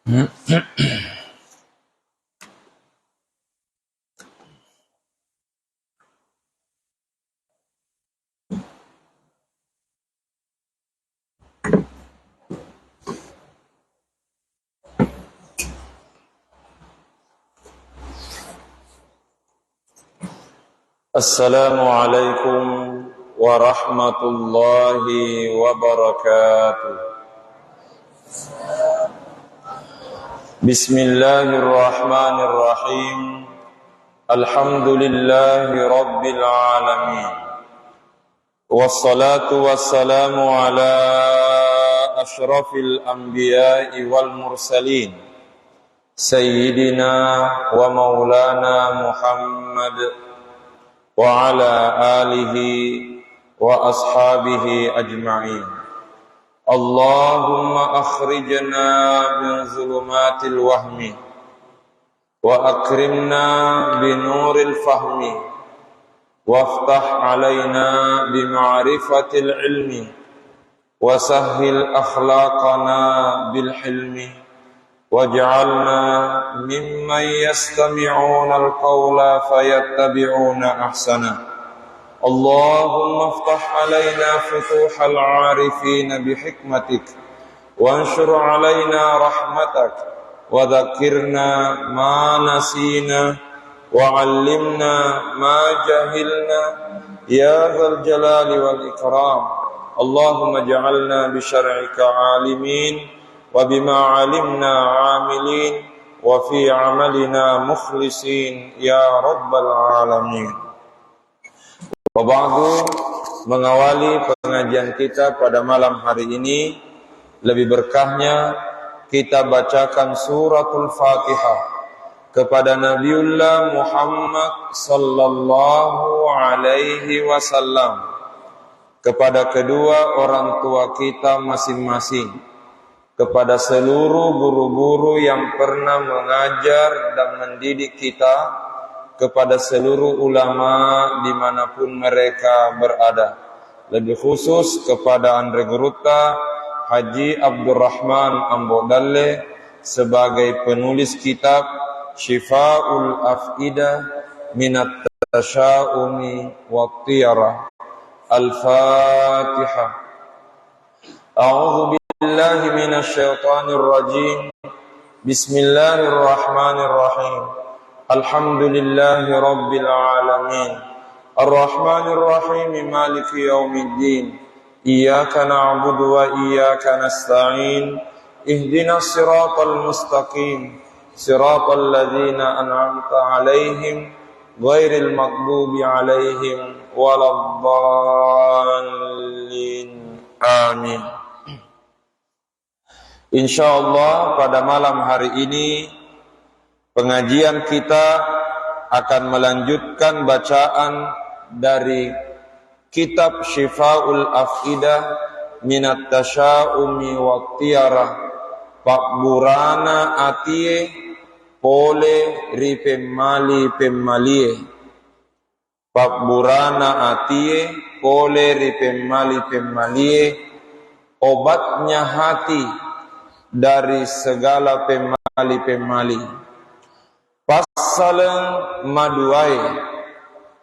Assalamualaikum warahmatullahi wabarakatuh. Bismillahirrahmanirrahim. Alhamdulillahi rabbil alamin. Wassalatu wassalamu ala asyrafil anbiya'i wal mursalin, Sayyidina wa maulana Muhammad wa ala alihi wa ashabihi ajma'in. Allahumma akhrijna min zulumatil wahmi wa akrimna binuril fahmi waftah alaina bima'rifatil ilmi wa sahhil akhlaqana bil hilmi waj'alna mimman yastami'una al-qawla fayattabi'una ahsana. Allahumma iftah alaina futuhal 'arifin bihikmatik wanshur alaina rahmatak wa dhakkirna ma nasina wa 'allimna ma jahilna ya dzal jalali wal ikram. Allahumma ij'alna bi syar'ika 'alimin wa bima 'alimna 'amilin wa fi 'amalina mukhlisin ya rabbal alamin. Wa ba'du, mengawali pengajian kita pada malam hari ini, lebih berkahnya kita bacakan suratul Fatihah kepada Nabiullah Muhammad sallallahu alaihi wasallam, kepada kedua orang tua kita masing-masing, kepada seluruh guru-guru yang pernah mengajar dan mendidik kita, kepada seluruh ulama dimanapun mereka berada, lebih khusus kepada Andre Guruta Haji Abdurrahman Ambodalle sebagai penulis kitab Syifa'ul Af'idah Minat Tasya'umi Wattiyarah. Al-Fatihah. A'udzu billahi minasyaitonir rajim. Bismillahirrahmanirrahim. Alhamdulillahi rabbil alamin. Ar-Rahmanir Rahim, Maliki yaumiddin. Iyyaka na'budu wa iyyaka nasta'in. Ihdinas siratal mustaqim. Siratal ladzina an'amta 'alaihim ghairil maghdubi 'alaihim waladdallin. Amin. Insyaallah pada malam hari ini pengajian kita akan melanjutkan bacaan dari kitab Syifa'ul Af'idah Minat Tasya'umi Wattiyarah Pak Burana Atie Pole Ripemali Pemmalie. Pak Burana Atie Pole Ripemali Pemmalie, obatnya hati dari segala pemali-pemali. Pasal maduai,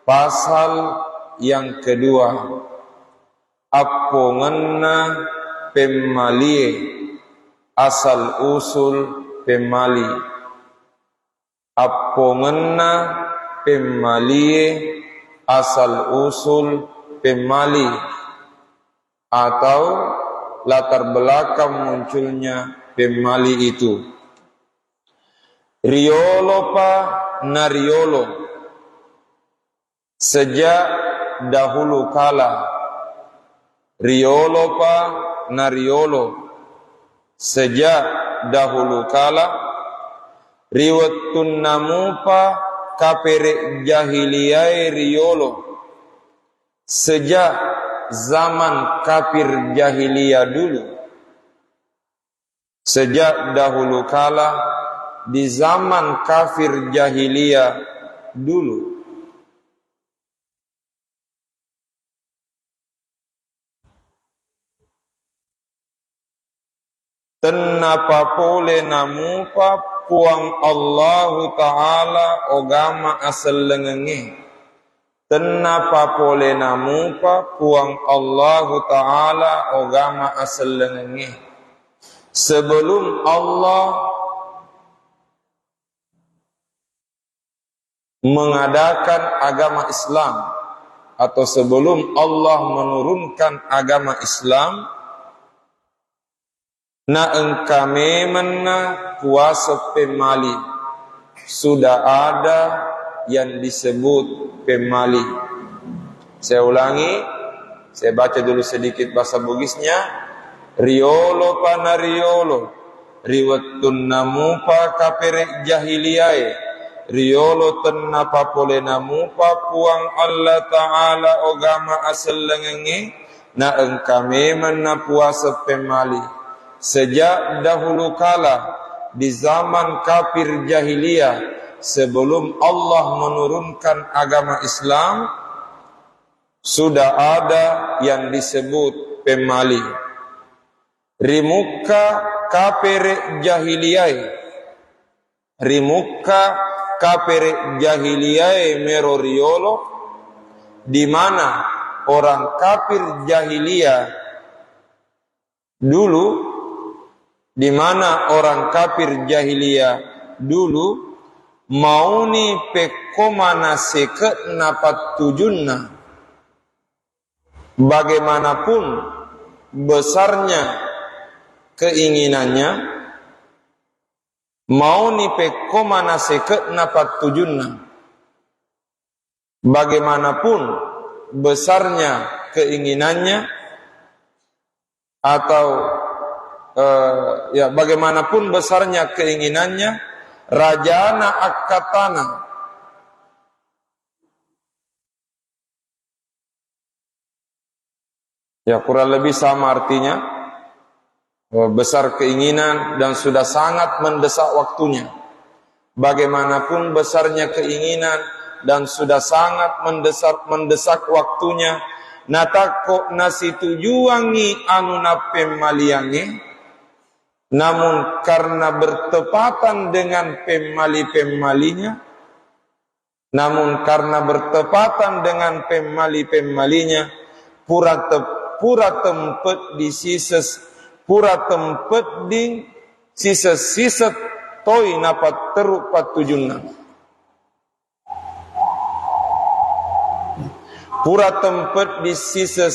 pasal yang kedua, apongenna pemalie, asal usul pemali. Apongenna pemalie, asal usul pemali, atau latar belakang munculnya pemali itu. Riolo pa nariolo, sejak dahulu kala. Riolo pa nariolo, sejak dahulu kala. Riwatun namupa kapere jahiliyai riolo, sejak zaman kafir jahiliyah dulu. Sejak dahulu kala, di zaman kafir jahiliyah dulu. Tenapa pole namupa puang Allahu Ta'ala ogama asal lengenge. Tenapa pole namupa puang Allahu Ta'ala ogama asal lengenge. Sebelum Allah mengadakan agama Islam, atau sebelum Allah menurunkan agama Islam, na engkame mena puasa pemali sudah ada yang disebut pemali. Saya ulangi, saya baca dulu sedikit bahasa Bugisnya. Riolo pana riolo, riwetun namupa kapere jahiliyai, riolo tenapa pole namupa puang Allah Ta'ala ogama asal lengenge, na engkame mena puasa pemali. Sejak dahulu kala di zaman kafir jahiliyah, sebelum Allah menurunkan agama Islam, sudah ada yang disebut pemali. Rimuka kafir jahiliyah, rimuka kafir jahiliyah meroriolo, di mana orang kafir jahiliyah dulu, di mana orang kafir jahiliyah dulu mauni pekomana seket napat tujunna, bagaimanapun besarnya keinginannya, mauni pekomana seket napat tujunna, bagaimanapun besarnya keinginannya, atau bagaimanapun besarnya keinginannya, rajana akatana, kurang lebih sama artinya, besar keinginan dan sudah sangat mendesak waktunya. Bagaimanapun besarnya keinginan dan sudah sangat mendesak waktunya, natako nasi tujuangi anu napem maliange, namun karena bertepatan dengan pemali-pemalinya, namun karena bertepatan dengan pemali-pemalinya, pura tempat di sisa toi napat teruk patujunna. Pura tempat di sisa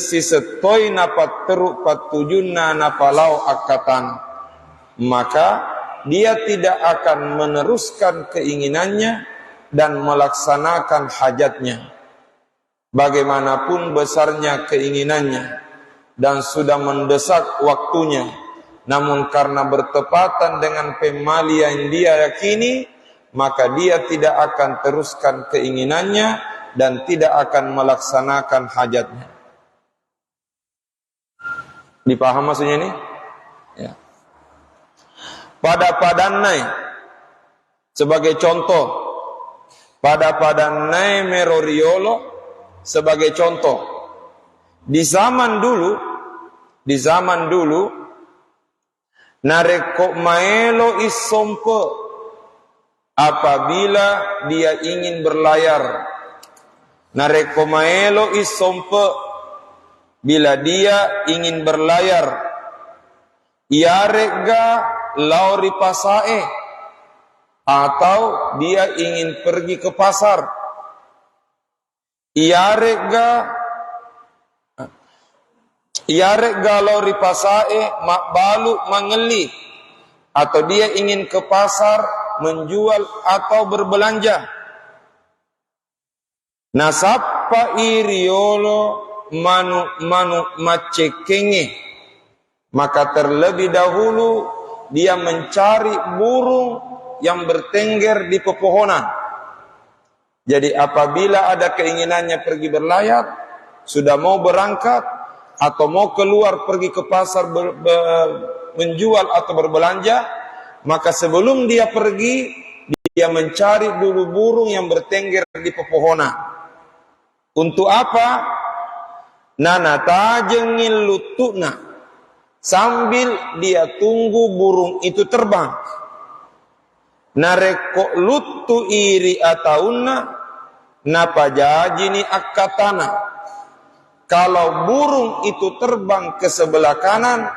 toi napat teruk patujunna napalau akatan. Maka dia tidak akan meneruskan keinginannya dan melaksanakan hajatnya. Bagaimanapun besarnya keinginannya dan sudah mendesak waktunya, namun karena bertepatan dengan pemali yang dia yakini, maka dia tidak akan teruskan keinginannya dan tidak akan melaksanakan hajatnya. Dipaham maksudnya ini? Ya. Pada padanai sebagai contoh, pada padanai meroriolo sebagai contoh, di zaman dulu nareko maelo isompe, apabila dia ingin berlayar, nareko maelo isompe, bila dia ingin berlayar, iarega lauri pasae, atau dia ingin pergi ke pasar, iarega lauri pasae mak balu mangeli, atau dia ingin ke pasar menjual atau berbelanja. Nasapa iriolo manu macekenge, maka terlebih dahulu dia mencari burung yang bertengger di pepohonan. Jadi apabila ada keinginannya pergi berlayar, sudah mau berangkat atau mau keluar pergi ke pasar menjual atau berbelanja, maka sebelum dia pergi, dia mencari dulu burung yang bertengger di pepohonan. Untuk apa? Nana tajengil lutuna, sambil dia tunggu burung itu terbang. Nareko lutu iri atauna napa jajini akatana. Kalau burung itu terbang ke sebelah kanan,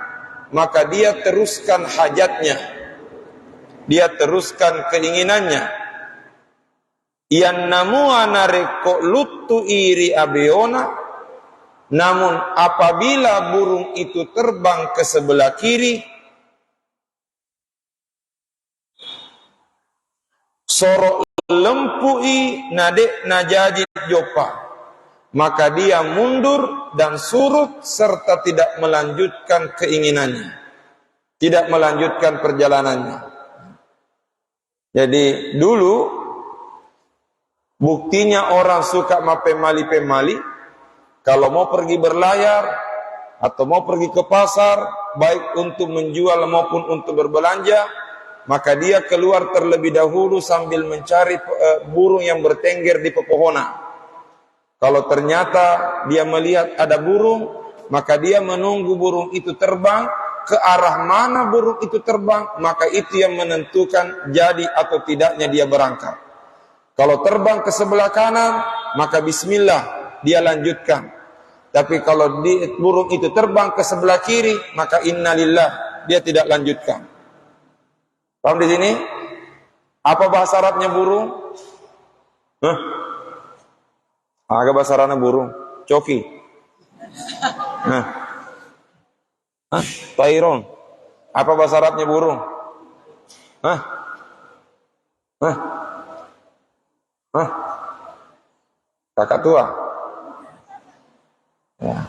maka dia teruskan hajatnya, dia teruskan keinginannya. Yan namua nareko lutu iri abeona, namun apabila burung itu terbang ke sebelah kiri, soro lempui nade najaji jopa, maka dia mundur dan surut serta tidak melanjutkan keinginannya, tidak melanjutkan perjalanannya. Jadi dulu buktinya orang suka pemali-pemali, kalau mau pergi berlayar atau mau pergi ke pasar, baik untuk menjual maupun untuk berbelanja, maka dia keluar terlebih dahulu sambil mencari burung yang bertengger di pepohonan. Kalau ternyata dia melihat ada burung, maka dia menunggu burung itu terbang. Ke arah mana burung itu terbang, maka itu yang menentukan jadi atau tidaknya dia berangkat. Kalau terbang ke sebelah kanan, maka bismillah, dia lanjutkan. Tapi kalau burung itu terbang ke sebelah kiri, maka innalillah, dia tidak lanjutkan. Paham di sini? Apa bahasa Arabnya burung? Agak bahasa Arabnya burung. Coki. Tairon. Apa bahasa Arabnya burung? Kakak tua. Ya.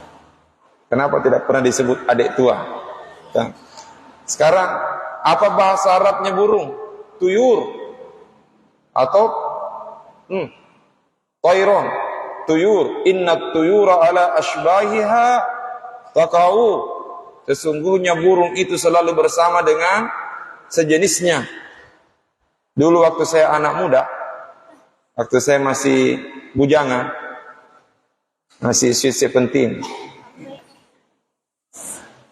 Kenapa tidak pernah disebut adik tua? Ya. Sekarang apa bahasa Arabnya burung? Tuyur atau tairon. Tuyur. Inna tuyura ala ashbahiha taqau. Sesungguhnya burung itu selalu bersama dengan sejenisnya. Dulu waktu saya anak muda, waktu saya masih bujangan, masih sweet 17,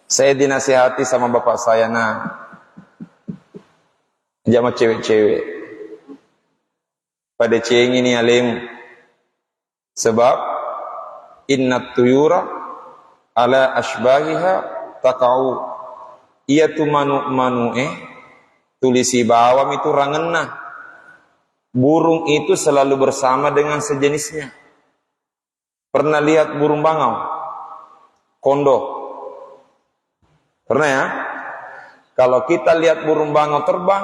saya dinasihati sama bapak saya, jangan cewek-cewek pada ceng ini alim, sebab inna tuyura ala ashbahiha takau, ia tu manu tulisi bawam itu rangenah. Burung itu selalu bersama dengan sejenisnya. Pernah lihat burung bangau? Kondo? Pernah ya? Kalau kita lihat burung bangau terbang,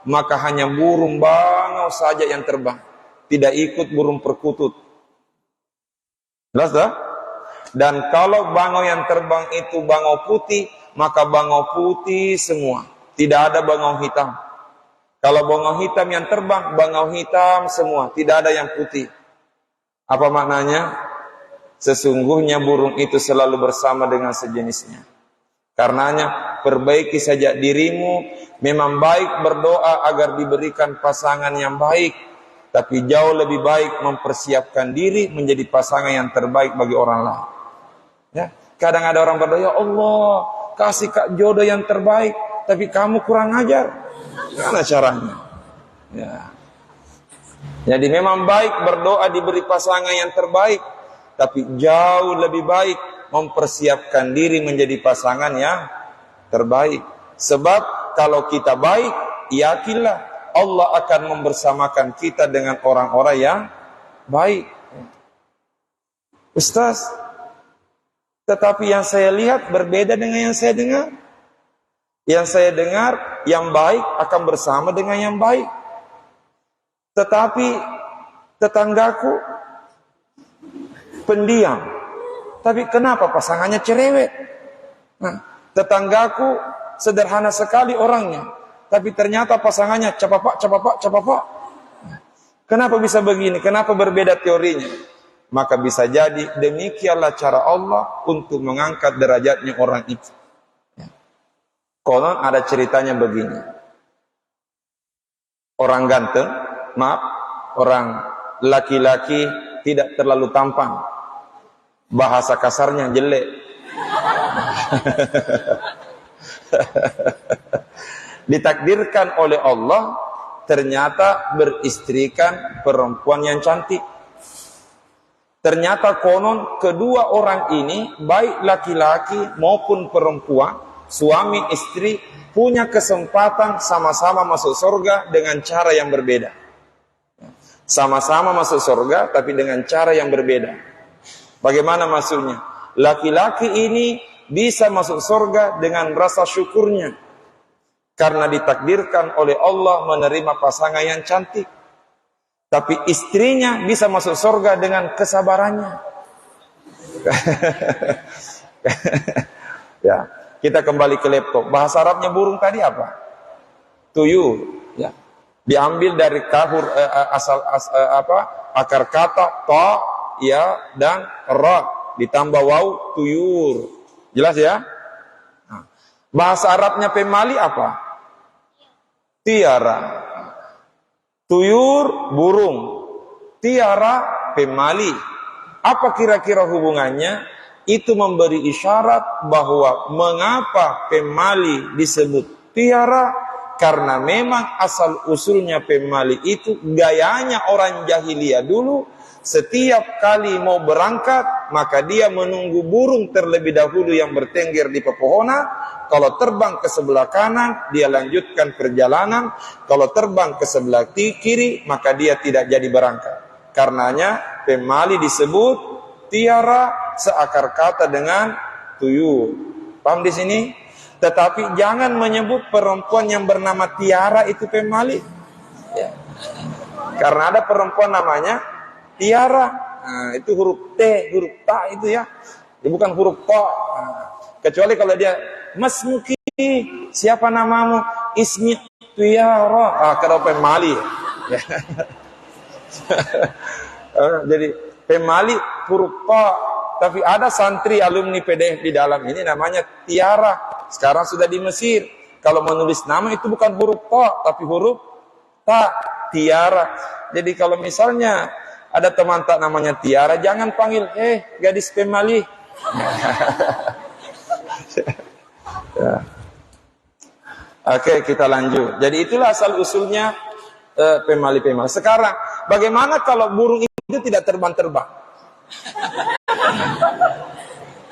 maka hanya burung bangau saja yang terbang, tidak ikut burung perkutut. Jelas dah? Dan kalau bangau yang terbang itu bangau putih, maka bangau putih semua, tidak ada bangau hitam. Kalau bangau hitam yang terbang, bangau hitam semua, tidak ada yang putih. Apa maknanya? Sesungguhnya burung itu selalu bersama dengan sejenisnya. Karenanya perbaiki saja dirimu. Memang baik berdoa agar diberikan pasangan yang baik, tapi jauh lebih baik mempersiapkan diri menjadi pasangan yang terbaik bagi orang lain. Ya, kadang ada orang berdoa, ya Allah, kasih kak jodoh yang terbaik, tapi kamu kurang ajar. Gimana caranya? Ya. Jadi memang baik berdoa diberi pasangan yang terbaik, tapi jauh lebih baik mempersiapkan diri menjadi pasangan yang terbaik. Sebab kalau kita baik, yakinlah Allah akan membersamakan kita dengan orang-orang yang baik. Ustaz, tetapi yang saya lihat berbeda dengan yang saya dengar. Yang saya dengar, yang baik akan bersama dengan yang baik. Tetapi tetanggaku pendiam, tapi kenapa pasangannya cerewet? Tetanggaku sederhana sekali orangnya, tapi ternyata pasangannya capapak. Kenapa bisa begini? Kenapa berbeda teorinya? Maka bisa jadi demikianlah cara Allah untuk mengangkat derajatnya orang itu. Konon ada ceritanya begini. Orang ganteng, orang laki-laki tidak terlalu tampan. Bahasa kasarnya jelek. Ditakdirkan oleh Allah ternyata beristrikan perempuan yang cantik. Ternyata konon kedua orang ini, baik laki-laki maupun perempuan, suami istri, punya kesempatan sama-sama masuk surga dengan cara yang berbeda. Sama-sama masuk surga tapi dengan cara yang berbeda. Bagaimana maksudnya? Laki-laki ini bisa masuk surga dengan rasa syukurnya, karena ditakdirkan oleh Allah menerima pasangan yang cantik. Tapi istrinya bisa masuk surga dengan kesabarannya. Ya, kita kembali ke laptop. Bahasa Arabnya burung tadi apa? Tuyur. Ya, diambil dari kahur akar kata ta, ya dan ra, ditambah waw, tuyur. Jelas ya? Nah, bahasa Arabnya pemali apa? Tiara. Tuyur, burung. Tiara, pemali. Apa kira-kira hubungannya? Itu memberi isyarat bahwa mengapa pemali disebut tiara? Karena memang asal usulnya pemali itu gayanya orang jahiliyah dulu. Setiap kali mau berangkat, maka dia menunggu burung terlebih dahulu yang bertengger di pepohonan. Kalau terbang ke sebelah kanan, dia lanjutkan perjalanan. Kalau terbang ke sebelah kiri, maka dia tidak jadi berangkat. Karenanya pemali disebut tiara, seakar kata dengan tuyul. Paham di sini? Tetapi jangan menyebut perempuan yang bernama Tiara itu pemali. Ya. Karena ada perempuan namanya Tiara. Nah, itu huruf T, huruf ta itu ya. Dia bukan huruf ta. Nah, kecuali kalau dia Mas Muki, siapa namamu? Ismi Tiara. Kalau pemali. Ya. Jadi pemali huruf ta. Tapi ada santri alumni PDF di dalam ini namanya Tiara. Sekarang sudah di Mesir. Kalau menulis nama itu bukan huruf ta, tapi huruf ta, Tiara. Jadi kalau misalnya ada teman tak namanya Tiara, jangan panggil, gadis pemali. Ya. Oke, kita lanjut. Jadi itulah asal usulnya pemali-pemali. Sekarang, bagaimana kalau burung itu tidak terbang-terbang?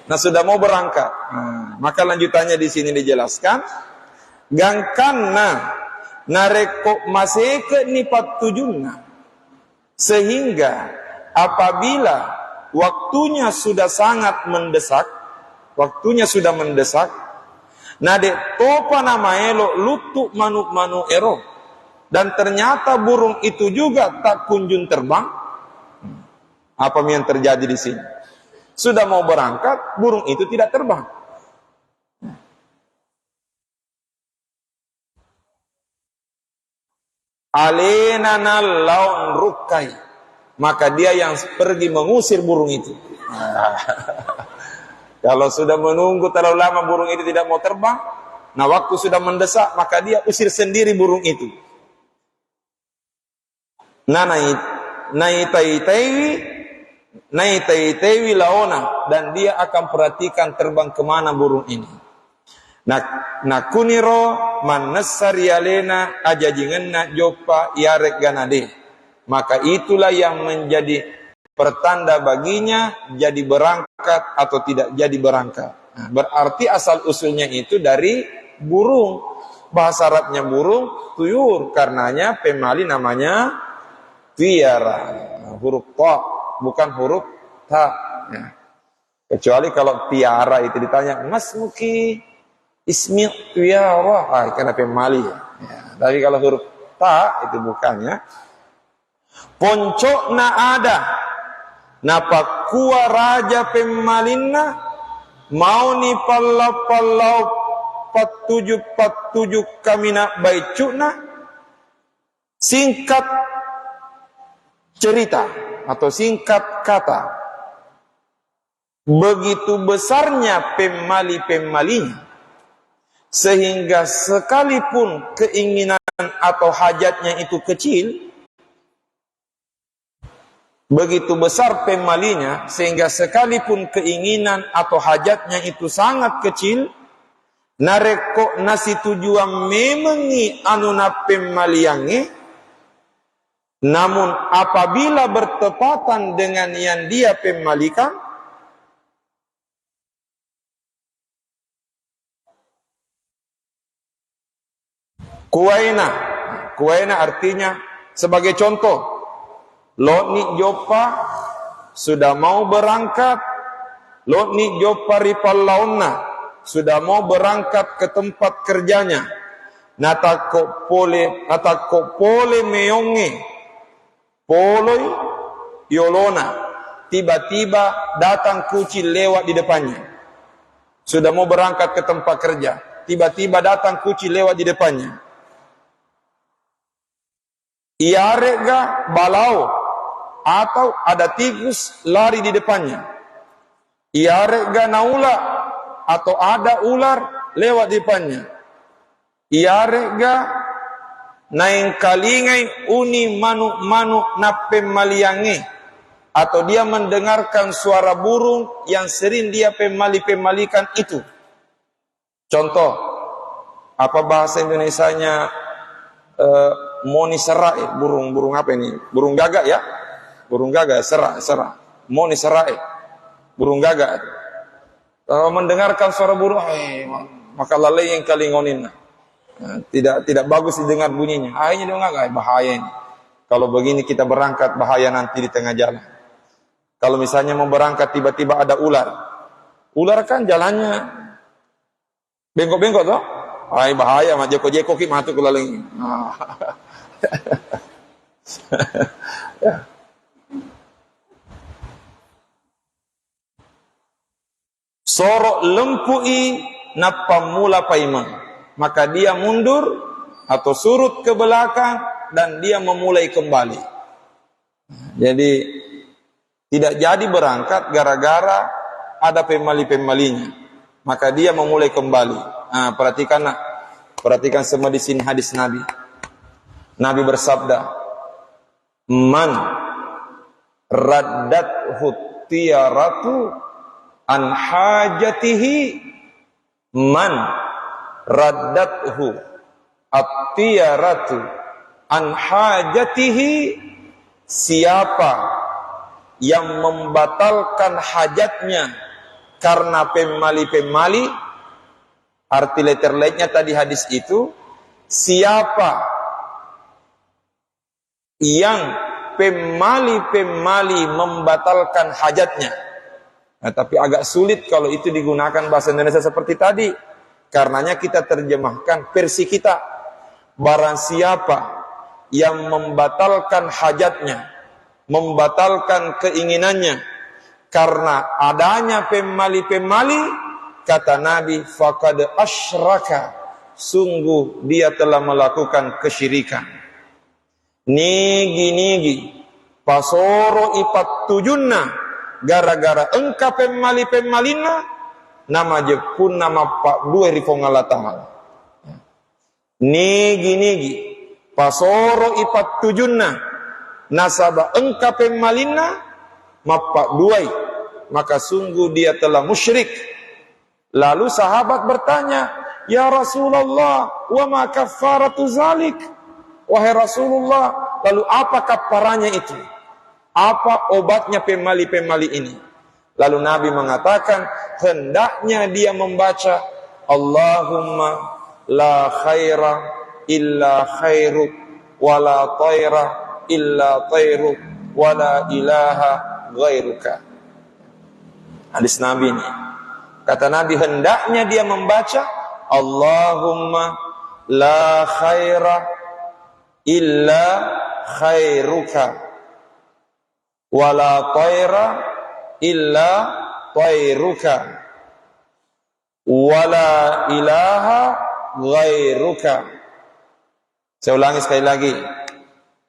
Nah, sudah mau berangkat. Nah, maka lanjutannya di sini dijelaskan, gangkanna nareko maseke nipat tujunna, sehingga apabila waktunya sudah sangat mendesak, nade topa namaelo lutu manu ero, dan ternyata burung itu juga tak kunjung terbang. Apa yang terjadi di sini? Sudah mau berangkat, burung itu tidak terbang. Alenanal laun rukai, maka dia yang pergi mengusir burung itu. Kalau sudah menunggu terlalu lama burung itu tidak mau terbang, nah waktu sudah mendesak, maka dia usir sendiri burung itu. Naitaitewi laona, dan dia akan perhatikan terbang kemana burung ini. Nakuniro manasari alena ajajingenna jopa yarek ganade, maka itulah yang menjadi pertanda baginya jadi berangkat atau tidak jadi berangkat. Nah, berarti asal usulnya itu dari burung. Bahasa Arabnya burung, tuyur, karenanya pemali namanya tiara, huruf ta, bukan huruf ta. Ya. Kecuali kalau tiara itu ditanya, Mas Muki, ismi tiara, karena pemali. Ya. Tapi kalau huruf ta itu bukannya. Poncok na ada, napakua raja pemalina, mau ni palau patuju kamina baicuna. Singkat cerita atau singkat kata, begitu besarnya pemali-pemalinya, sehingga sekalipun keinginan atau hajatnya itu kecil, begitu besar pemalinya, sehingga sekalipun keinginan atau hajatnya itu sangat kecil, nareko nasi tujuan memengi anu na pemaliange, namun apabila bertepatan dengan yang dia pemalikan, kuwaina artinya sebagai contoh, lo ni jopa sudah mau berangkat, lo ni jopa ripalauna sudah mau berangkat ke tempat kerjanya, natako pole meonge poloi yolona, tiba-tiba datang kucing lewat di depannya. Sudah mau berangkat ke tempat kerja, tiba-tiba datang kucing lewat di depannya. Iarega balau, atau ada tikus lari di depannya. Iarega naula, atau ada ular lewat di depannya. Iarega naing kalingai uni manu nape maliange, atau dia mendengarkan suara burung yang sering dia pemalikan itu. Contoh, apa bahasa Indonesianya? Moni serai, burung apa ini? Burung gagak ya? Burung gagak, serai. Moni serai, burung gagak. Kalau mendengarkan suara burung, maka lalai yang kalingonin. Tidak bagus didengar bunyinya. Akhirnya dia nggak bahaya ini. Kalau begini kita berangkat, bahaya nanti di tengah jalan. Kalau misalnya mau berangkat tiba-tiba ada ular. Ular kan jalannya bengkok-bengkok toh. Bahaya, mah jeko-jeko ki matu kulaleng. Sorok lempui napamula paimang, maka dia mundur atau surut ke belakang dan dia memulai kembali. Jadi tidak jadi berangkat gara-gara ada pemali-pemalinya, maka dia memulai kembali. Perhatikan semua di sini hadis Nabi. Nabi bersabda, "Man raddathu tiyaratu an hajatihi, man raddathu at-tiyaratu an hajatihi, siapa yang membatalkan hajatnya karena pemali-pemali." Arti letter-letternya tadi hadis itu, siapa yang pemali-pemali membatalkan hajatnya. Nah, tapi agak sulit kalau itu digunakan bahasa Indonesia seperti tadi. Karenanya kita terjemahkan versi kita. Barang siapa yang membatalkan hajatnya, membatalkan keinginannya karena adanya pemali-pemali, kata Nabi, faqad asyraka, sungguh dia telah melakukan kesyirikan. Nigi pasoro ipat tujunna, gara-gara engka pemali-pemalina, nama jepun nama pak dua rifongala ta'ala. Nigi pasoro ipat tujunna, nasaba engka pemalina mapak duai, maka sungguh dia telah musyrik. Lalu sahabat bertanya, "Ya Rasulullah, wa ma kafaratu zalik?" Wahai Rasulullah, lalu apa kafarannya itu? Apa obatnya pemali-pemali ini? Lalu Nabi mengatakan, hendaknya dia membaca, Allahumma la khaira illa khairuk, wa la tayra illa tayruk, wa la ilaha ghairuka. Hadis Nabi ini. Kata Nabi, hendaknya dia membaca Allahumma la khaira illa khairuka, wa la tayra illa tayruka, wa la ilaha ghairuka. Saya ulangi sekali lagi.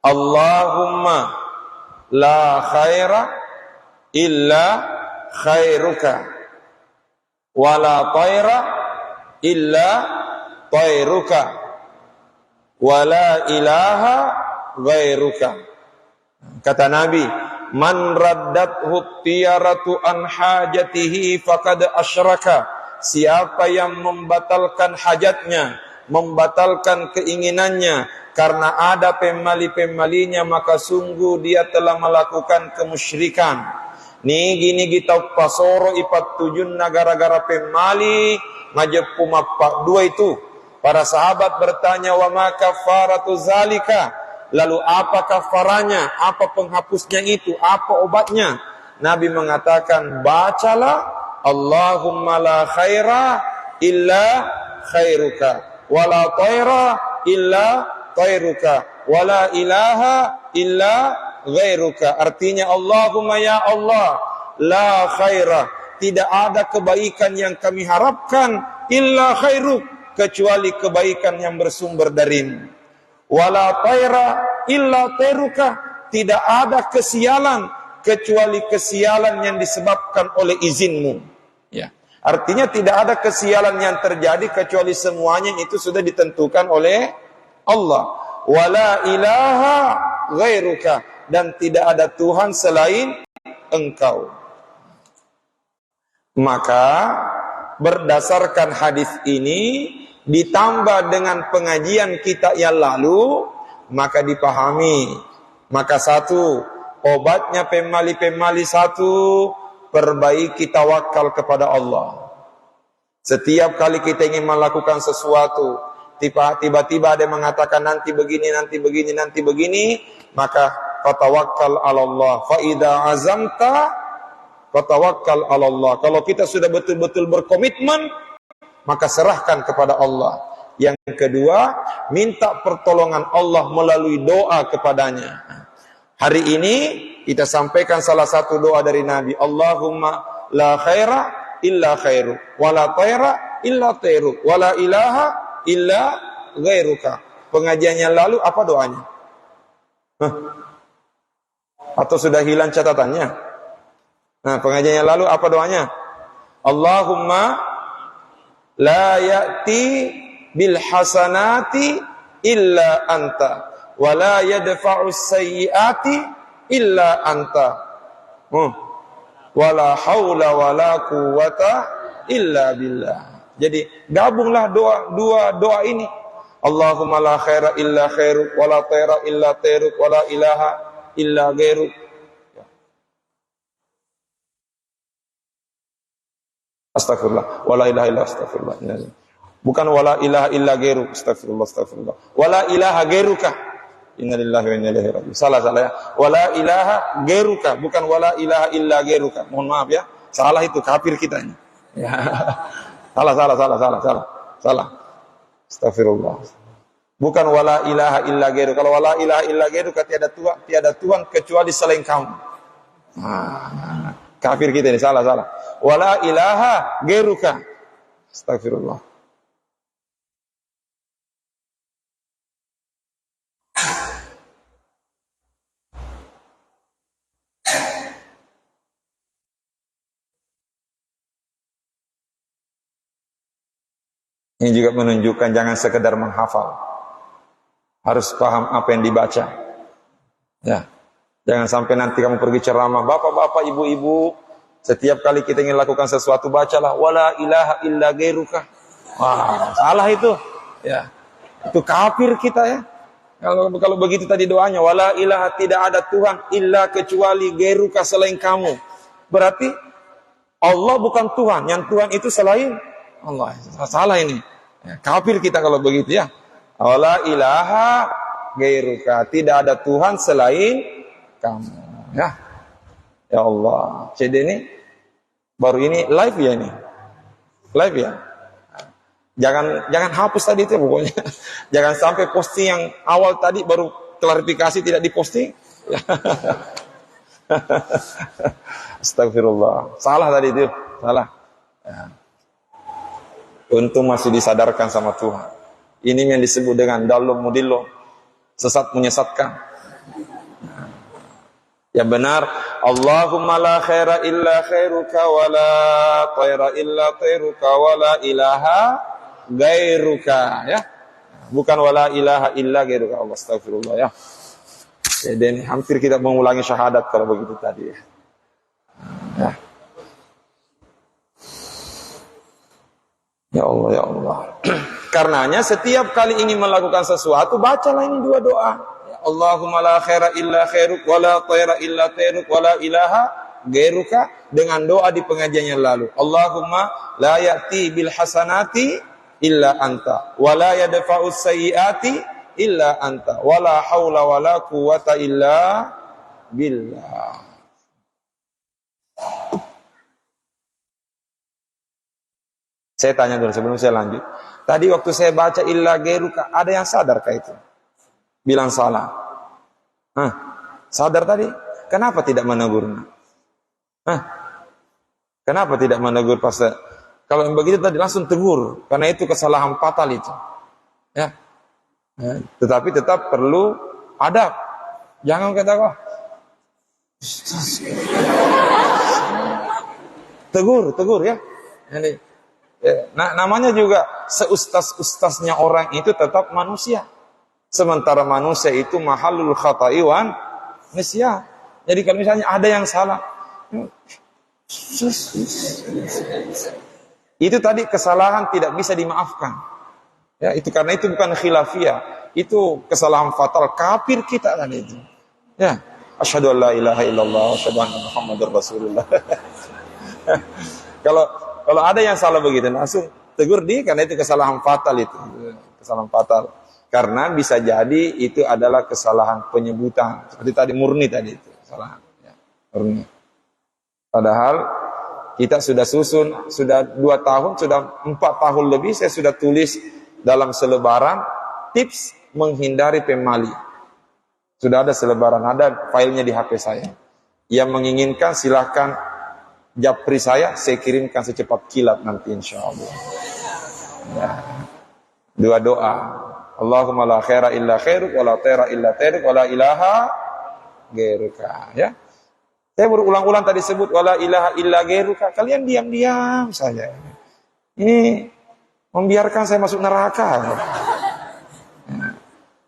Allahumma la khaira illa khairuka, wala tayra illa tayruka, wala ilaha ghairuka. Kata Nabi, man raddathu tiyaratu an hajatihi faqad asyraka, siapa yang membatalkan hajatnya, membatalkan keinginannya karena ada pemali-pemalinya, maka sungguh dia telah melakukan kemusyrikan. Ni gini kita pasoro ipat tujun gara-gara pemali majepu mapak dua itu. Para sahabat bertanya, wa ma kafaratu zalika? Lalu apa kafaranya? Apa penghapusnya itu? Apa obatnya? Nabi mengatakan, bacalah Allahumma la khaira illa khairuka, wa la thaira illa thairuka, wa la ilaha illa ghairuka. Artinya, Allahumma ya Allah, la khaira, tidak ada kebaikan yang kami harapkan, illa khairuk, kecuali kebaikan yang bersumber darimu. Wala thaira illa thairuka, tidak ada kesialan kecuali kesialan yang disebabkan oleh izinmu. Ya. Artinya tidak ada kesialan yang terjadi kecuali semuanya itu sudah ditentukan oleh Allah. Wala ilaha ghairuka, dan tidak ada Tuhan selain engkau. Maka berdasarkan hadis ini ditambah dengan pengajian kita yang lalu, maka dipahami. Maka satu, obatnya pemali-pemali satu, perbaiki tawakal kepada Allah. Setiap kali kita ingin melakukan sesuatu, tiba-tiba ada yang mengatakan nanti begini, nanti begini, nanti begini, maka fatawakkal 'ala Allah. Fa idza azamta fatawakkal 'ala Allah. Kalau kita sudah betul-betul berkomitmen, maka serahkan kepada Allah. Yang kedua, minta pertolongan Allah melalui doa kepadanya. Hari ini kita sampaikan salah satu doa dari Nabi. Allahumma la khaira illa khairu, wa la thaira illa thairu, wa la ilaha illa ghairuka. Pengajian yang lalu apa doanya? Atau sudah hilang catatannya? Nah, pengajian yang lalu apa doanya? Allahumma la ya'ti bil hasanati illa anta, wa la yadfa'u sayyiati illa anta, wa la haula wa la quwwata illa billah. Jadi gabunglah dua doa ini. Allahumma la khaira illa khairuk, wa la thaira illa thairuk, wa la ilaha illa ghairuk. Astagfirullah, wa la ilaha illa astagfirullah. Bukan wala ilaha illa ghairu, astagfirullah, astagfirullah. Wala ilaha ghairuka, innalillahi wa inna ilaihi raji'un. Salah ya. Wala ilaha ghairuka, bukan wala ilaha illa ghairuka. Mohon maaf ya. Salah itu, kafir kita ini. Ya. Salah. Astagfirullah. Bukan wala ilaha illa ghairuka. Kalau wala ilaha illa ghairuka, tiada Tuhan kecuali selain kamu. Kafir kita ini, salah. Wala ilaha ghairuka. Astagfirullah. Ini juga menunjukkan jangan sekedar menghafal. Harus paham apa yang dibaca. Ya. Jangan sampai nanti kamu pergi ceramah, bapak-bapak, ibu-ibu, setiap kali kita ingin lakukan sesuatu bacalah wala ilaha illa ghairuka. Wah, salah itu. Ya. Itu kafir kita ya. Kalau begitu tadi doanya wala ilaha, tidak ada Tuhan illa kecuali ghairuka, selain kamu. Berarti Allah bukan Tuhan, yang Tuhan itu selain Allah. Salah ini. Ya, kafir kita kalau begitu ya. Wala ilaha ghairuka, tidak ada Tuhan selain kamu. Ya. Ya Allah. CD ini baru ini live ya ini. Live ya. Jangan hapus tadi itu pokoknya. Jangan sampai posting yang awal tadi baru klarifikasi tidak diposting. Astagfirullah. Salah tadi itu. Salah. Ya. Untung masih disadarkan sama Tuhan. Ini yang disebut dengan dalum mudillo, sesat menyesatkan. Yang benar, Allahumma la khaira illa khairuka, wa la thaira illa thairuka, wa la ilaha ghairuka, ya. Bukan wala ilaha illa ghairuka. Allah, astagfirullah ya. Jadi hampir kita mengulangi syahadat kalau begitu tadi ya. Ya. Ya Allah, ya Allah. Karenanya setiap kali ingin melakukan sesuatu, bacalah ini dua doa. Ya Allahumma la khaira illa khairuk, wa la thaira illa thairuk, wa la ilaha gairuka. Dengan doa di pengajian yang lalu. Allahumma la ya'ti bil hasanati illa anta, wa la yadfa'us sayyiati illa anta, wa la hawla wa la quwwata illa billah. Saya tanya dulu sebelum saya lanjut. Tadi waktu saya baca illa gairuka, ada yang sadarkah itu? Bilang salah. Hah? Sadar tadi? Kenapa tidak menegurnya? Hah? Kenapa tidak menegur pas? Kalau yang begitu tadi langsung tegur, karena itu kesalahan fatal itu. Ya. Tetapi tetap perlu adab. Jangan kata kok. Tegur ya. Ini namanya juga seustas-ustasnya orang itu tetap manusia. Sementara manusia itu mahalul khata'i wan nisyan. Jadi kalau misalnya ada yang salah, itu tadi kesalahan tidak bisa dimaafkan. Ya, itu karena itu bukan khilafiyah, itu kesalahan fatal, kafir kita kan itu. Ya, asyhadu an la ilaha illallah wa asyhadu anna muhammadar rasulullah. Kalau ada yang salah begitu, langsung tegur dia karena itu kesalahan fatal itu. Kesalahan fatal. Karena bisa jadi itu adalah kesalahan penyebutan. Seperti tadi murni tadi itu. Kesalahan. Ya, murni. Padahal kita sudah susun, sudah 2 tahun, sudah 4 tahun lebih, saya sudah tulis dalam selebaran tips menghindari pemali. Sudah ada selebaran, ada filenya di HP saya. Yang menginginkan silahkan japri saya kirimkan secepat kilat nanti insya Allah. Ya. 2 doa. Allahumma la khaira illa khairuk, wa la thaira illa thairuk, wa la ilaha gairuka. Ya. Saya berulang-ulang tadi sebut wala ilaha illa gairuka. Kalian diam-diam saja. Ini membiarkan saya masuk neraka. Ya.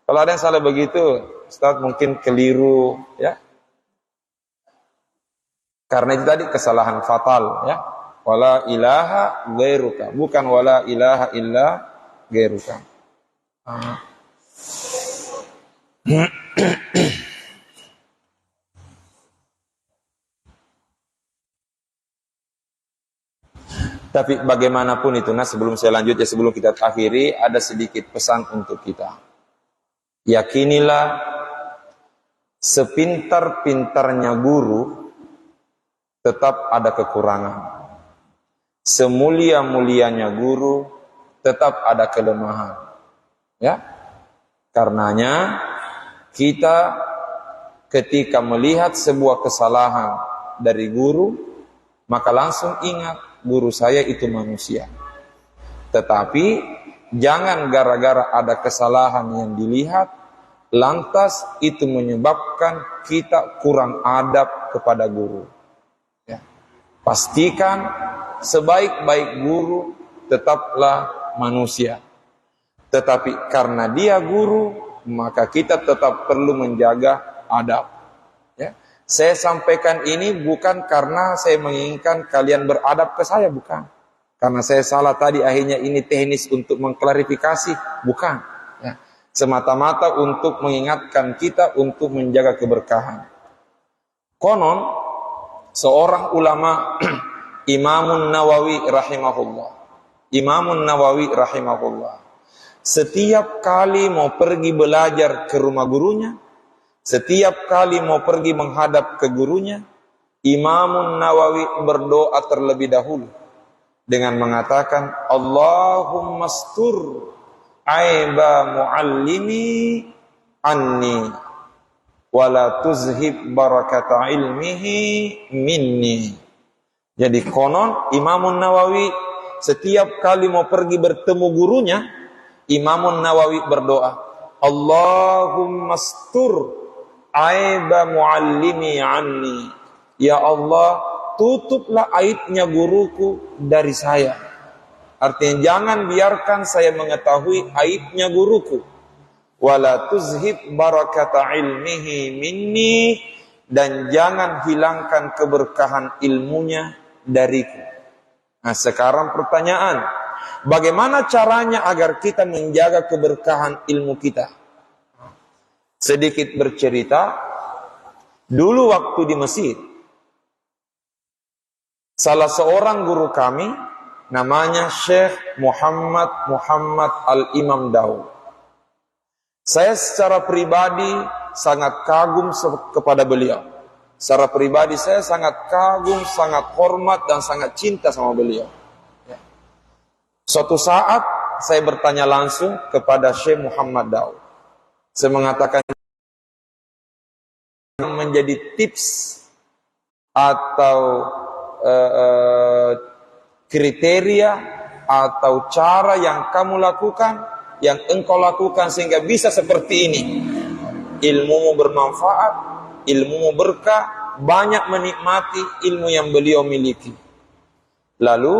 Kalau ada yang salah begitu, Ustaz mungkin keliru, ya. Karena itu tadi kesalahan fatal, ya. Wala ilaha gairuka, bukan wala ilaha illa gairuka. Tapi bagaimanapun itu, sebelum saya lanjut ya, sebelum kita akhiri, ada sedikit pesan untuk kita. Yakinilah sepintar-pintarnya guru tetap ada kekurangan. Semulia-mulianya guru tetap ada kelemahan. Ya. Karenanya kita ketika melihat sebuah kesalahan dari guru, maka langsung ingat guru saya itu manusia. Tetapi jangan gara-gara ada kesalahan yang dilihat, lantas itu menyebabkan kita kurang adab kepada guru. Ya. Pastikan sebaik-baik guru tetaplah manusia. Tetapi karena dia guru, maka kita tetap perlu menjaga adab. Ya. Saya sampaikan ini bukan karena saya menginginkan kalian beradab ke saya, bukan. Karena saya salah tadi, akhirnya ini teknis untuk mengklarifikasi, bukan. Ya. Semata-mata untuk mengingatkan kita untuk menjaga keberkahan. Konon, seorang ulama Imamun Nawawi rahimahullah. Imamun Nawawi rahimahullah. Setiap kali mau pergi belajar ke rumah gurunya, setiap kali mau pergi menghadap ke gurunya, Imamun Nawawi berdoa terlebih dahulu dengan mengatakan, Allahumma astur aiba muallimi anni wala tuzhib barakata ilmihi minni. Jadi konon Imamun Nawawi setiap kali mau pergi bertemu gurunya, Imamun Nawawi berdoa, Allahumma astur aiba muallimi anni. Ya Allah, tutuplah aibnya guruku dari saya. Artinya jangan biarkan saya mengetahui aibnya guruku. Wala tuzhib barakata ilmihi minni, dan jangan hilangkan keberkahan ilmunya dariku. Nah, sekarang pertanyaan, bagaimana caranya agar kita menjaga keberkahan ilmu kita. Sedikit bercerita, dulu waktu di Mesir, salah seorang guru kami, namanya Syekh Muhammad Al-Imam Daud. Saya secara pribadi sangat kagum kepada beliau. Secara pribadi saya sangat kagum, sangat hormat, dan sangat cinta sama beliau. Suatu saat saya bertanya langsung kepada Syekh Muhammad Daud. Saya mengatakan menjadi tips atau kriteria atau cara yang kamu lakukan, yang engkau lakukan sehingga bisa seperti ini. Ilmumu bermanfaat, ilmumu berkah, banyak menikmati ilmu yang beliau miliki. Lalu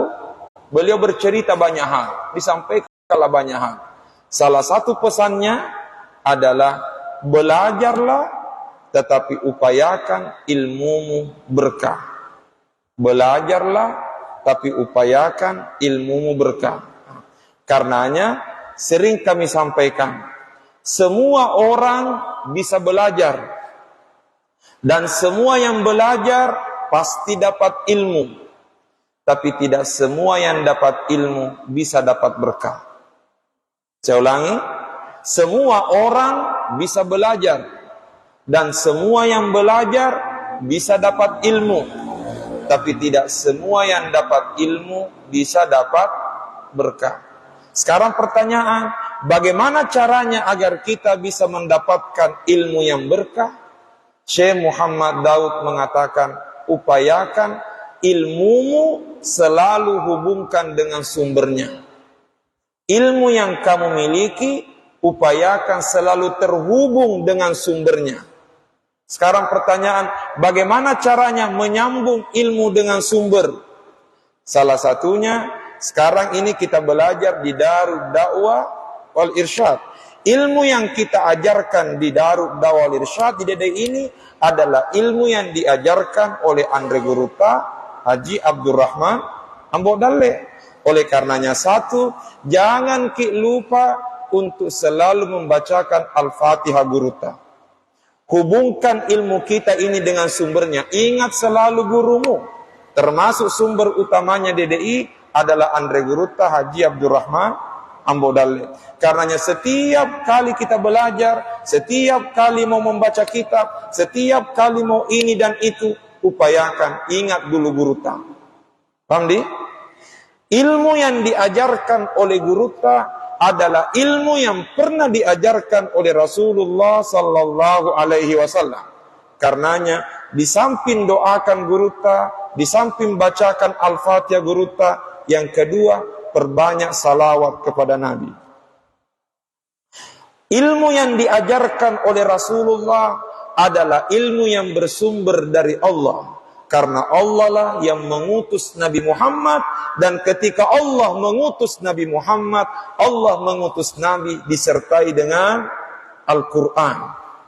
beliau bercerita banyak hal, disampaikanlah banyak hal. Salah satu pesannya adalah belajarlah, tetapi upayakan ilmumu berkah. Belajarlah, tapi upayakan ilmumu berkah. Karenanya sering kami sampaikan, semua orang bisa belajar, dan semua yang belajar pasti dapat ilmu, tapi tidak semua yang dapat ilmu bisa dapat berkah. Saya ulangi, semua orang bisa belajar, dan semua yang belajar bisa dapat ilmu, tapi tidak semua yang dapat ilmu bisa dapat berkah. Sekarang pertanyaan, bagaimana caranya agar kita bisa mendapatkan ilmu yang berkah? Syekh Muhammad Daud mengatakan, upayakan ilmumu selalu hubungkan dengan sumbernya. Ilmu yang kamu miliki, upayakan selalu terhubung dengan sumbernya. Sekarang pertanyaan, bagaimana caranya menyambung ilmu dengan sumber? Salah satunya, sekarang ini kita belajar di Darud Da'wah wal Irsyad. Ilmu yang kita ajarkan di Darud Da'wah wal Irsyad di DDI ini adalah ilmu yang diajarkan oleh Andre Guruta, Haji Abdurrahman Ambodalle. Oleh karenanya satu, jangan lupa untuk selalu membacakan Al-Fatihah Guruta. Hubungkan ilmu kita ini dengan sumbernya. Ingat selalu gurumu. Termasuk sumber utamanya DDI adalah Andre Guruta Haji Abdurrahman Ambodalle. Karenanya setiap kali kita belajar, setiap kali mau membaca kitab, setiap kali mau ini dan itu, upayakan ingat dulu Guruta. Paham di? Ilmu yang diajarkan oleh Guruta adalah ilmu yang pernah diajarkan oleh Rasulullah sallallahu alaihi wasallam. Karenanya di samping doakan Guruta, di samping bacakan Al-Fatihah Guruta, yang kedua perbanyak salawat kepada Nabi. Ilmu yang diajarkan oleh Rasulullah adalah ilmu yang bersumber dari Allah. Karena Allah lah yang mengutus Nabi Muhammad, dan ketika Allah mengutus Nabi Muhammad, Allah mengutus Nabi disertai dengan Al-Quran.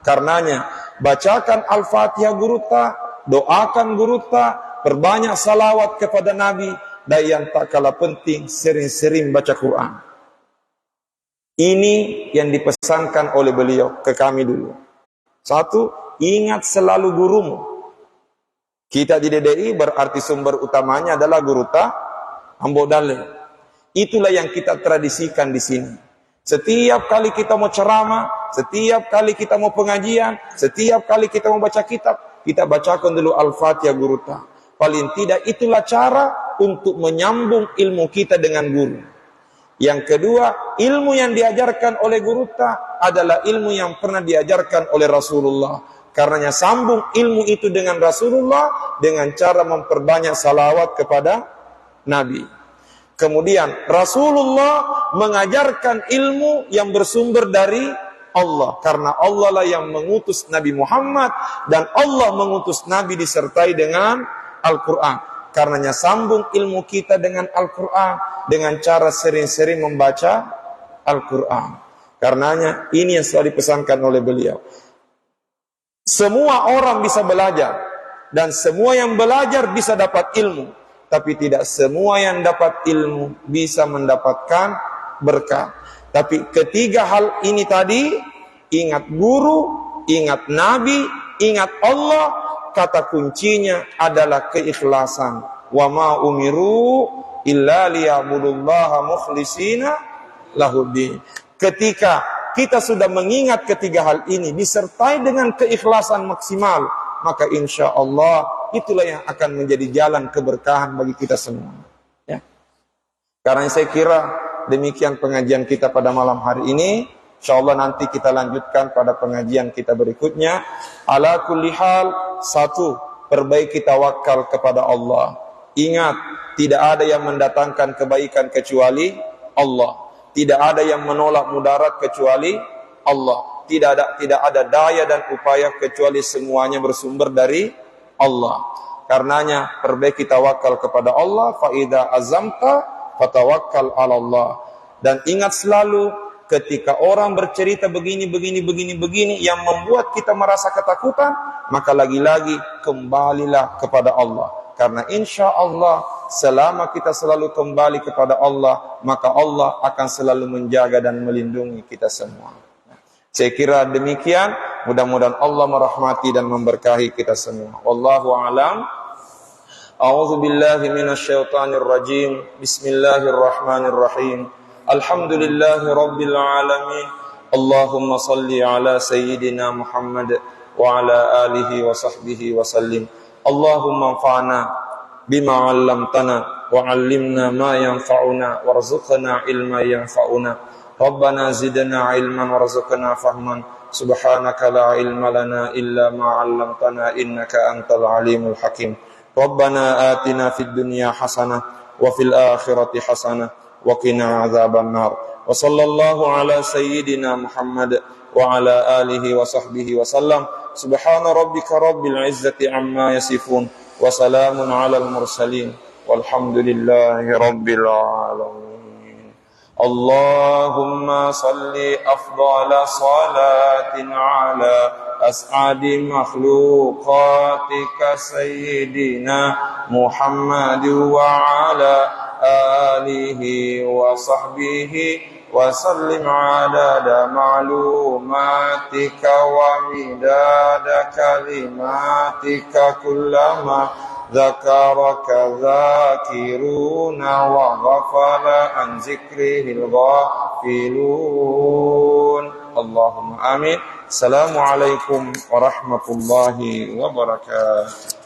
Karenanya bacakan Al-Fatihah Guruta, doakan Guruta, perbanyak salawat kepada Nabi, dan yang tak kalah penting sering-sering baca Quran. Ini yang dipesankan oleh beliau ke kami dulu. Satu, ingat selalu gurumu. Kita di DDI berarti sumber utamanya adalah Guruta Ambodalle. Itulah yang kita tradisikan di sini. Setiap kali kita mau ceramah, setiap kali kita mau pengajian, setiap kali kita mau baca kitab, kita bacakan dulu Al-Fatihah Guruta. Paling tidak itulah cara untuk menyambung ilmu kita dengan guru. Yang kedua, ilmu yang diajarkan oleh Guruta adalah ilmu yang pernah diajarkan oleh Rasulullah. Karenanya sambung ilmu itu dengan Rasulullah dengan cara memperbanyak salawat kepada Nabi. Kemudian Rasulullah mengajarkan ilmu yang bersumber dari Allah. Karena Allah lah yang mengutus Nabi Muhammad, dan Allah mengutus Nabi disertai dengan Al-Quran. Karenanya sambung ilmu kita dengan Al-Quran dengan cara sering-sering membaca Al-Quran. Karenanya ini yang selalu dipesankan oleh beliau. Semua orang bisa belajar, dan semua yang belajar bisa dapat ilmu. tapi tidak semua yang dapat ilmu bisa mendapatkan berkah. Tapi ketiga hal ini tadi, ingat guru, ingat Nabi, ingat Allah, kata kuncinya adalah keikhlasan. Wa ma umiru illa liya'budullaha mukhlishina lahuddin. Ketika kita sudah mengingat ketiga hal ini disertai dengan keikhlasan maksimal, maka insya Allah itulah yang akan menjadi jalan keberkahan bagi kita semua. Ya. Karena saya kira demikian pengajian kita pada malam hari ini. InsyaAllah nanti kita lanjutkan pada pengajian kita berikutnya. Ala kulli hal, satu, perbaiki tawakal kepada Allah. Ingat, tidak ada yang mendatangkan kebaikan kecuali Allah. Tidak ada yang menolak mudarat kecuali Allah. Tidak ada daya dan upaya kecuali semuanya bersumber dari Allah. Karenanya perbaiki tawakal kepada Allah. Fa idza azamta fatawakkal 'ala Allah. Dan ingat selalu, ketika orang bercerita begini yang membuat kita merasa ketakutan, maka lagi-lagi kembalilah kepada Allah. Karena insya Allah selama kita selalu kembali kepada Allah, maka Allah akan selalu menjaga dan melindungi kita semua. Saya kira demikian. Mudah-mudahan Allah merahmati dan memberkahi kita semua. Wallahu a'lam. A'udzu billahi minasyaitonir rajim. Bismillahirrahmanirrahim. Alhamdulillahi rabbil alamin. Allahumma salli ala sayyidina Muhammad wa ala alihi wa sahbihi wa sallim. Allahumma anfa'na bima 'allamtana wa 'allimna ma yanfa'una warzuqna ilma yanfa'una. Rabbana zidna ilman warzuqna fahman. Subhanaka la ilma lana illa ma 'allamtana innaka antal alimul hakim. Rabbana atina fid dunya hasanah wa fil akhirati hasanah wa qina adzaban nar. Wa sallallahu ala sayyidina Muhammad wa ala alihi wa sahbihi wa sallam. Subhana rabbika rabbil izzati amma yasifun wa salamun alal mursalin walhamdulillahi rabbil alamin. Allahumma salli afdala salatin ala as'adi makhluqatika sayyidina Muhammad wa ala alihi wa sahbihi wa sallim adada ma'lumatika wa midada kalimatika kullama dzakaraka dzakiruna wa ghafala an zikrihil ghafilun. Allahumma amin. Assalamualaikum warahmatullahi wabarakatuh.